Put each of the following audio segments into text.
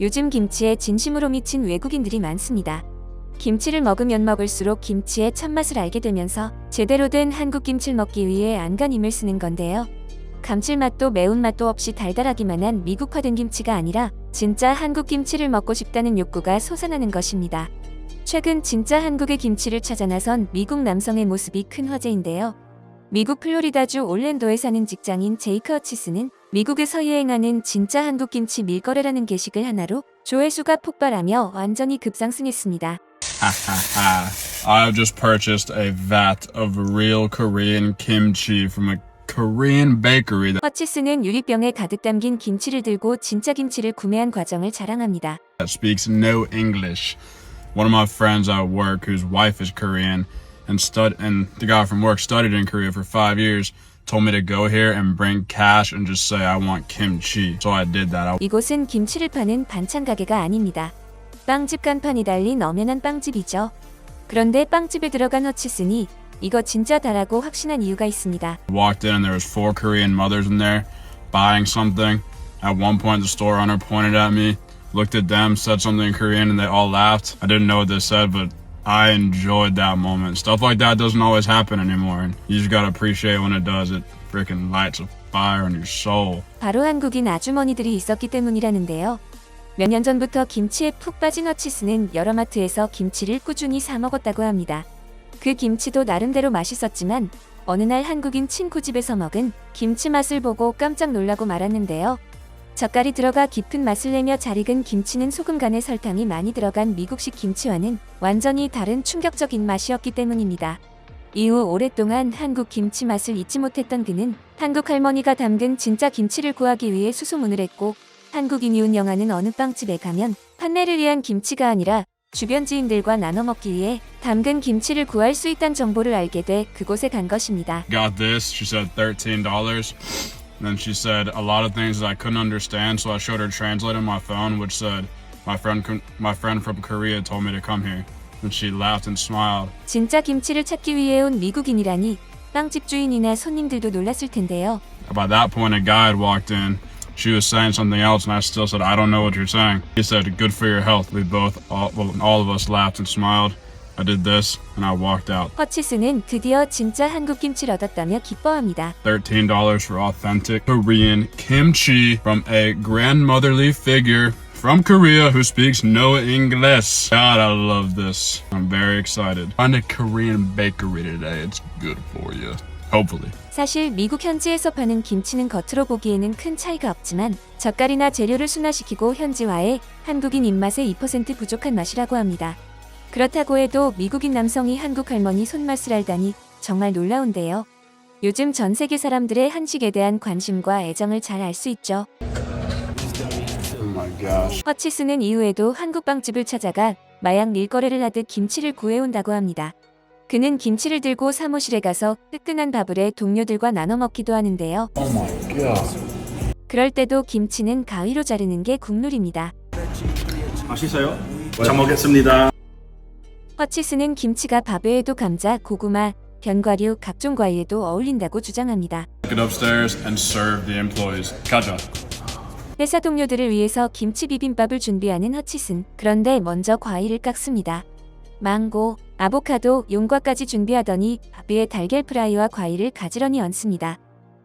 요즘 김치에 진심으로 미친 외국인들이 많습니다. 김치를 먹으면 먹을수록 김치의 참맛을 알게 되면서 제대로 된 한국 김치를 먹기 위해 안간힘을 쓰는 건데요. 감칠맛도 매운맛도 없이 달달하기만 한 미국화된 김치가 아니라 진짜 한국 김치를 먹고 싶다는 욕구가 솟아나는 것입니다. 최근 진짜 한국의 김치를 찾아 나선 미국 남성의 모습이 큰 화제인데요. 미국 플로리다주 올랜도에 사는 직장인 제이크 허치스는 미국에서 유행하는 진짜 한국 김치 밀거래라는 게시글 하나로 조회수가 폭발하며 완전히 급상승했습니다. I've just purchased a vat of real Korean kimchi from a Korean bakery. 허치스는 유리병에 가득 담긴 김치를 들고 진짜 김치를 구매한 과정을 자랑합니다. That speaks no English. One of my friends at work whose wife is Korean and the guy from work studied in Korea for 5 years told me to go here and bring cash and just say I want kimchi. So I did that. 이곳은 김치를 파는 반찬 가게가 아닙니다. 빵집 간판이 달린 엄연한 빵집이죠. 그런데 빵집에 들어간 허치스니 이거 진짜 다라고 확신한 이유가 있습니다. I walked in and there was 4 Korean mothers in there buying something. At one point the store owner pointed at me, looked at them, said something in Korean and they all laughed. I didn't know what they said, but I enjoyed that moment. Stuff like that doesn't always happen anymore, and you just gotta appreciate when it does. It freaking lights a fire in your soul. 바로 한국인 아주머니들이 있었기 때문이라는데요. 몇 년 전부터 김치에 푹 빠진 허치스는 여러 마트에서 김치를 꾸준히 사 먹었다고 합니다. 그 김치도 나름대로 맛있었지만 어느 날 한국인 친구 집에서 먹은 김치 맛을 보고 깜짝 놀라고 말았는데요. 젓갈이 들어가 깊은 맛을 내며 잘 익은 김치는 소금 간에 설탕이 많이 들어간 미국식 김치와는 완전히 다른 충격적인 맛이었기 때문입니다. 이후 오랫동안 한국 김치 맛을 잊지 못했던 그는 한국 할머니가 담근 진짜 김치를 구하기 위해 수소문을 했고 한국인이 운영하는 어느 빵집에 가면 판매를 위한 김치가 아니라 주변 지인들과 나눠 먹기 위해 담근 김치를 구할 수 있다는 정보를 알게 돼 그곳에 간 것입니다. Got this, she said $13. And then she said a lot of things that I couldn't understand, so I showed her translate on my phone, which said, my friend from Korea told me to come here. And she laughed and smiled. 진짜 김치를 찾기 위해 온 미국인이라니 빵집 주인이나 손님들도 놀랐을 텐데요. By that point, a guy had walked in. She was saying something else, and I still said, I don't know what you're saying. He said, good for your health. All of us laughed and smiled. I did this, and I walked out. 허치스는 드디어 진짜 한국 김치를 얻었다며 기뻐합니다. $13 for authentic Korean kimchi from a grandmotherly figure from Korea who speaks no English. God, I love this. I'm very excited. Find a Korean bakery today. It's good for you. Hopefully. 사실 미국 현지에서 파는 김치는 겉으로 보기에는 큰 차이가 없지만 젓갈이나 재료를 순화시키고 현지화해 한국인 입맛에 2% 부족한 맛이라고 합니다. 그렇다고 해도 미국인 남성이 한국 할머니 손맛을 알다니 정말 놀라운데요. 요즘 전 세계 사람들의 한식에 대한 관심과 애정을 잘 알 수 있죠. Oh my gosh. 허치스는 이후에도 한국 빵집을 찾아가 마약 밀거래를 하듯 김치를 구해온다고 합니다. 그는 김치를 들고 사무실에 가서 뜨끈한 밥을 해 동료들과 나눠 먹기도 하는데요. Oh my god. 그럴 때도 김치는 가위로 자르는 게 국룰입니다. 맛있어요? 잘 먹겠습니다. 허치스는 김치가 밥 외에도 감자, 고구마, 견과류, 각종 과일에도 어울린다고 주장합니다. Take it upstairs and serve the employees. 가자. 회사 동료들을 위해서 김치 비빔밥을 준비하는 허치슨. 그런데 먼저 과일을 깎습니다. 망고, 아보카도, 용과까지 준비하더니 밥 위에 달걀 프라이와 과일을 가지런히 얹습니다.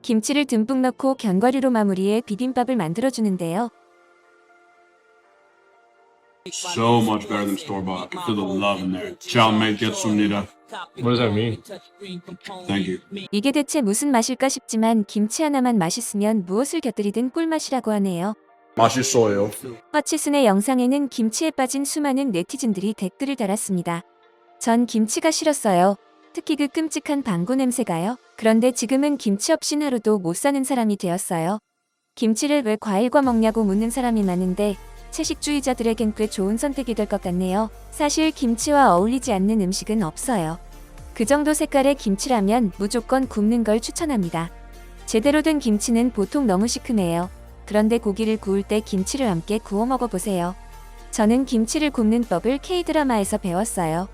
김치를 듬뿍 넣고 견과류로 마무리해 비빔밥을 만들어주는데요. So much better than store-bought. I can feel the love in there. 잘 먹겠습니다. What does that mean? Thank you. 이게 대체 무슨 맛일까 싶지만 김치 하나만 맛있으면 무엇을 곁들이든 꿀맛이라고 하네요. 맛있어요. 허치슨의 영상에는 김치에 빠진 수많은 네티즌들이 댓글을 달았습니다. 전 김치가 싫었어요. 특히 그 끔찍한 방구 냄새가요. 그런데 지금은 김치 없인 하루도 못 사는 사람이 되었어요. 김치를 왜 과일과 먹냐고 묻는 사람이 많은데 채식주의자들에겐 꽤 좋은 선택이 될 것 같네요. 사실 김치와 어울리지 않는 음식은 없어요. 그 정도 색깔의 김치라면 무조건 굽는 걸 추천합니다. 제대로 된 김치는 보통 너무 시큼해요. 그런데 고기를 구울 때 김치를 함께 구워 먹어보세요. 저는 김치를 굽는 법을 K-드라마에서 배웠어요.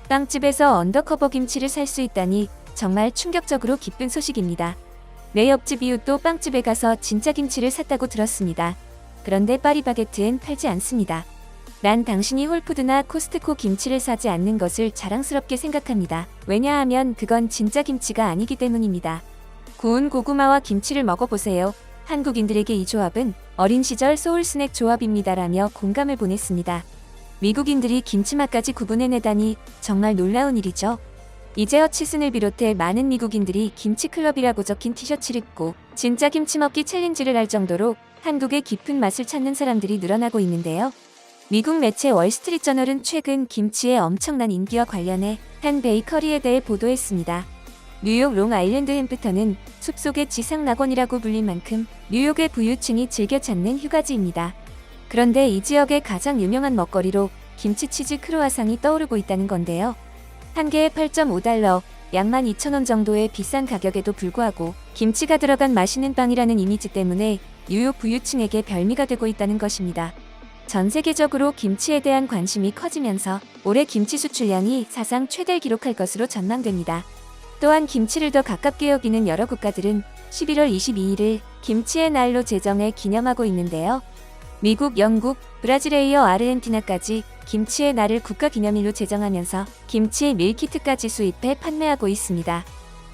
빵집에서 언더커버 김치를 살 수 있다니 정말 충격적으로 기쁜 소식입니다. 내 옆집 이웃도 빵집에 가서 진짜 김치를 샀다고 들었습니다. 그런데 파리바게트엔 팔지 않습니다. 난 당신이 홀푸드나 코스트코 김치를 사지 않는 것을 자랑스럽게 생각합니다. 왜냐하면 그건 진짜 김치가 아니기 때문입니다. 구운 고구마와 김치를 먹어보세요. 한국인들에게 이 조합은 어린 시절 소울 스낵 조합입니다라며 공감을 보냈습니다. 미국인들이 김치맛까지 구분해내다니 정말 놀라운 일이죠. 이제 허치슨을 비롯해 많은 미국인들이 김치클럽이라고 적힌 티셔츠를 입고 진짜 김치 먹기 챌린지를 할 정도로 한국의 깊은 맛을 찾는 사람들이 늘어나고 있는데요. 미국 매체 월스트리트저널은 최근 김치의 엄청난 인기와 관련해 한 베이커리에 대해 보도했습니다. 뉴욕 롱아일랜드 햄프턴은 숲속의 지상낙원이라고 불릴 만큼 뉴욕의 부유층이 즐겨 찾는 휴가지입니다. 그런데 이 지역의 가장 유명한 먹거리로 김치치즈 크로와상이 떠오르고 있다는 건데요. 한 개에 8.5달러, 약 12,000원 정도의 비싼 가격에도 불구하고 김치가 들어간 맛있는 빵이라는 이미지 때문에 뉴욕 부유층에게 별미가 되고 있다는 것입니다. 전 세계적으로 김치에 대한 관심이 커지면서 올해 김치 수출량이 사상 최대를 기록할 것으로 전망됩니다. 또한 김치를 더 가깝게 여기는 여러 국가들은 11월 22일을 김치의 날로 제정해 기념하고 있는데요. 미국, 영국, 브라질에 이어 아르헨티나까지 김치의 날을 국가기념일로 제정하면서 김치 밀키트까지 수입해 판매하고 있습니다.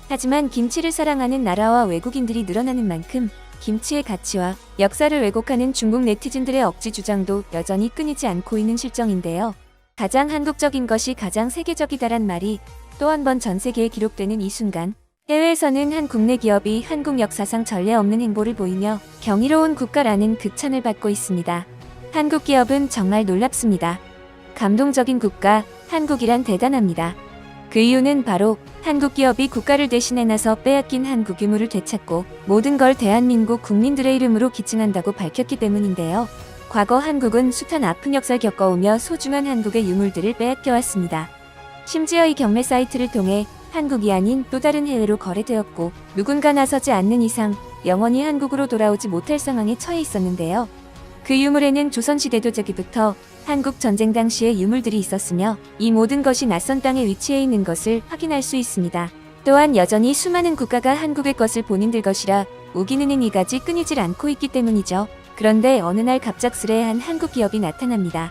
하지만 김치를 사랑하는 나라와 외국인들이 늘어나는 만큼 김치의 가치와 역사를 왜곡하는 중국 네티즌들의 억지 주장도 여전히 끊이지 않고 있는 실정인데요. 가장 한국적인 것이 가장 세계적이다란 말이 또 한 번 전 세계에 기록되는 이 순간, 해외에서는 한 국내 기업이 한국 역사상 전례 없는 행보를 보이며 경이로운 국가라는 극찬을 받고 있습니다. 한국 기업은 정말 놀랍습니다. 감동적인 국가, 한국이란 대단합니다. 그 이유는 바로 한국 기업이 국가를 대신해 나서 빼앗긴 한국 유물을 되찾고 모든 걸 대한민국 국민들의 이름으로 기증한다고 밝혔기 때문인데요. 과거 한국은 숱한 아픈 역사를 겪어오며 소중한 한국의 유물들을 빼앗겨왔습니다. 심지어 이 경매 사이트를 통해 한국이 아닌 또 다른 해외로 거래되었고 누군가 나서지 않는 이상 영원히 한국으로 돌아오지 못할 상황에 처해 있었는데요. 그 유물에는 조선시대 도자기부터 한국 전쟁 당시의 유물들이 있었으며 이 모든 것이 낯선 땅에 위치해 있는 것을 확인할 수 있습니다. 또한 여전히 수많은 국가가 한국의 것을 본인들 것이라 우기는 행위까지 끊이질 않고 있기 때문이죠. 그런데 어느 날 갑작스레 한 한국 기업이 나타납니다.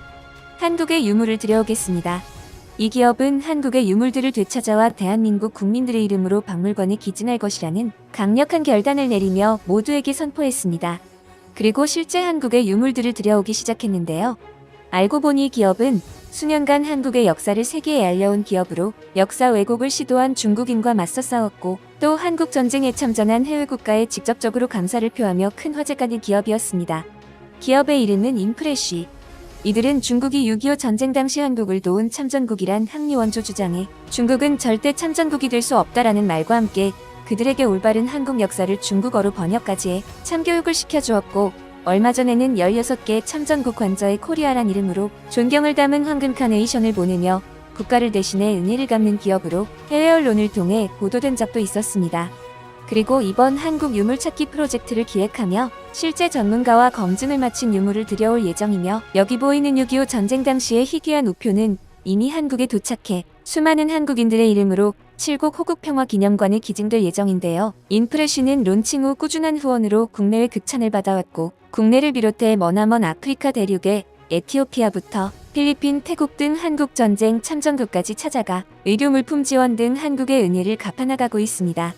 한국의 유물을 들여오겠습니다. 이 기업은 한국의 유물들을 되찾아와 대한민국 국민들의 이름으로 박물관에 기증할 것이라는 강력한 결단을 내리며 모두에게 선포했습니다. 그리고 실제 한국의 유물들을 들여오기 시작했는데요. 알고 보니 이 기업은 수년간 한국의 역사를 세계에 알려온 기업으로 역사 왜곡을 시도한 중국인과 맞서 싸웠고 또 한국 전쟁에 참전한 해외 국가에 직접적으로 감사를 표하며 큰 화제가 된 기업이었습니다. 기업의 이름은 인프레쉬. 이들은 중국이 6.25 전쟁 당시 한국을 도운 참전국이란 항리원조 주장에 중국은 절대 참전국이 될 수 없다라는 말과 함께 그들에게 올바른 한국 역사를 중국어로 번역까지 해 참교육을 시켜주었고 얼마 전에는 16개 참전국 관저에 코리아란 이름으로 존경을 담은 황금 카네이션을 보내며 국가를 대신해 은혜를 갚는 기업으로 해외 언론을 통해 보도된 적도 있었습니다. 그리고 이번 한국 유물 찾기 프로젝트를 기획하며 실제 전문가와 검증을 마친 유물을 들여올 예정이며 여기 보이는 6.25 전쟁 당시의 희귀한 우표는 이미 한국에 도착해 수많은 한국인들의 이름으로 7곡 호국평화기념관에 기증될 예정인데요. 인프레쉬는 론칭 후 꾸준한 후원으로 국내외 극찬을 받아왔고 국내를 비롯해 머나먼 아프리카 대륙의 에티오피아부터 필리핀, 태국 등 한국 전쟁 참전국까지 찾아가 의료 물품 지원 등 한국의 은혜를 갚아나가고 있습니다.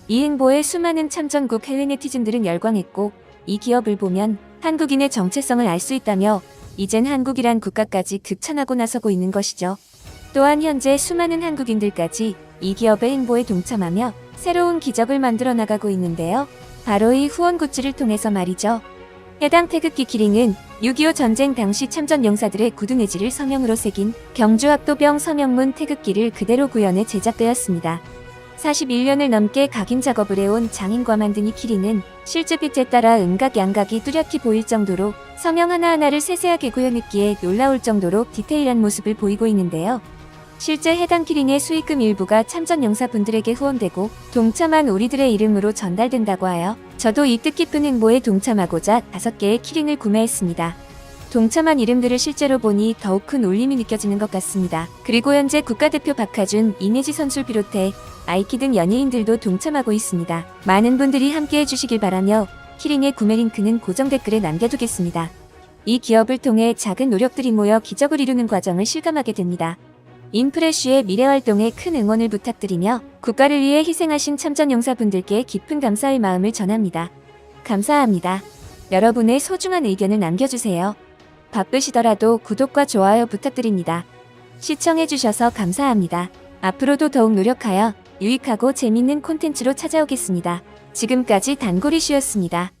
이 행보에 수많은 참전국 해외 네티즌들은 열광했고 이 기업을 보면 한국인의 정체성을 알 수 있다며 이젠 한국이란 국가까지 극찬하고 나서고 있는 것이죠. 또한 현재 수많은 한국인들까지 이 기업의 행보에 동참하며 새로운 기적을 만들어 나가고 있는데요. 바로 이 후원 굿즈를 통해서 말이죠. 해당 태극기 키링은 6.25 전쟁 당시 참전 용사들의 구두내지를 서명으로 새긴 경주학도병 서명문 태극기를 그대로 구현해 제작되었습니다. 41년을 넘게 각인 작업을 해온 장인과 만든 이 키링은 실제 빛에 따라 음각 양각이 뚜렷이 보일 정도로 서명 하나하나를 세세하게 구현했기에 놀라울 정도로 디테일한 모습을 보이고 있는데요. 실제 해당 키링의 수익금 일부가 참전 용사분들에게 후원되고 동참한 우리들의 이름으로 전달된다고 하여 저도 이 뜻깊은 행보에 동참하고자 5개의 키링을 구매했습니다. 동참한 이름들을 실제로 보니 더욱 큰 울림이 느껴지는 것 같습니다. 그리고 현재 국가대표 박하준, 이내지 선수를 비롯해 아이키 등 연예인들도 동참하고 있습니다. 많은 분들이 함께 해주시길 바라며 키링의 구매 링크는 고정 댓글에 남겨두겠습니다. 이 기업을 통해 작은 노력들이 모여 기적을 이루는 과정을 실감하게 됩니다. 인프레쉬의 미래 활동에 큰 응원을 부탁드리며 국가를 위해 희생하신 참전용사분들께 깊은 감사의 마음을 전합니다. 감사합니다. 여러분의 소중한 의견을 남겨주세요. 바쁘시더라도 구독과 좋아요 부탁드립니다. 시청해주셔서 감사합니다. 앞으로도 더욱 노력하여 유익하고 재밌는 콘텐츠로 찾아오겠습니다. 지금까지 단골이슈였습니다.